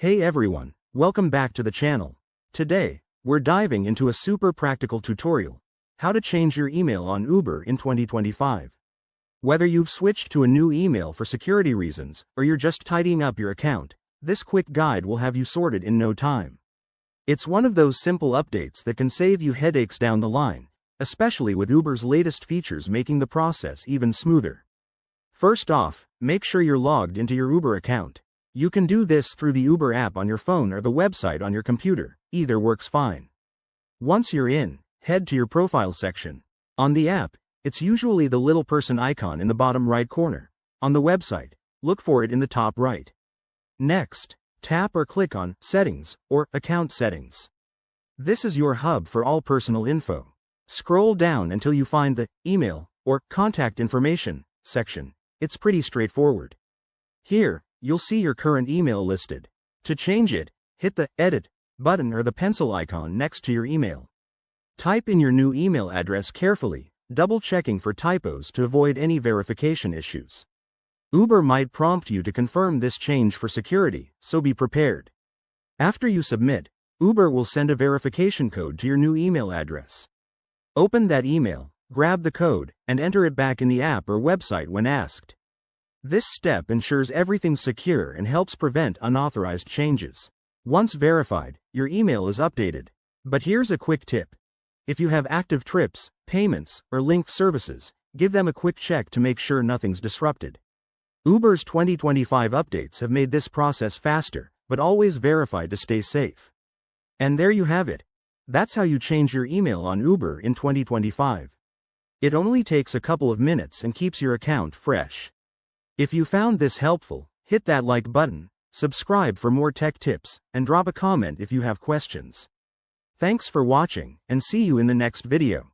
Hey everyone, welcome back to the channel. Today, we're diving into a super practical tutorial, how to change your email on Uber in 2025. Whether you've switched to a new email for security reasons, or you're just tidying up your account, this quick guide will have you sorted in no time. It's one of those simple updates that can save you headaches down the line, especially with Uber's latest features making the process even smoother. First off, make sure you're logged into your Uber account. You can do this through the Uber app on your phone or the website on your computer, either works fine. Once you're in, head to your profile section. On the app, it's usually the little person icon in the bottom right corner. On the website, look for it in the top right. Next, tap or click on Settings or Account Settings. This is your hub for all personal info. Scroll down until you find the Email or Contact Information section. It's pretty straightforward. Here, you'll see your current email listed. To change it, hit the Edit button or the pencil icon next to your email. Type in your new email address carefully, double-checking for typos to avoid any verification issues. Uber might prompt you to confirm this change for security, so be prepared. After you submit, Uber will send a verification code to your new email address. Open that email, grab the code, and enter it back in the app or website when asked. This step ensures everything's secure and helps prevent unauthorized changes. Once verified, your email is updated. But here's a quick tip. If you have active trips, payments, or linked services, give them a quick check to make sure nothing's disrupted. Uber's 2025 updates have made this process faster, but always verify to stay safe. And there you have it. That's how you change your email on Uber in 2025. It only takes a couple of minutes and keeps your account fresh. If you found this helpful, hit that like button, subscribe for more tech tips, and drop a comment if you have questions. Thanks for watching, and see you in the next video.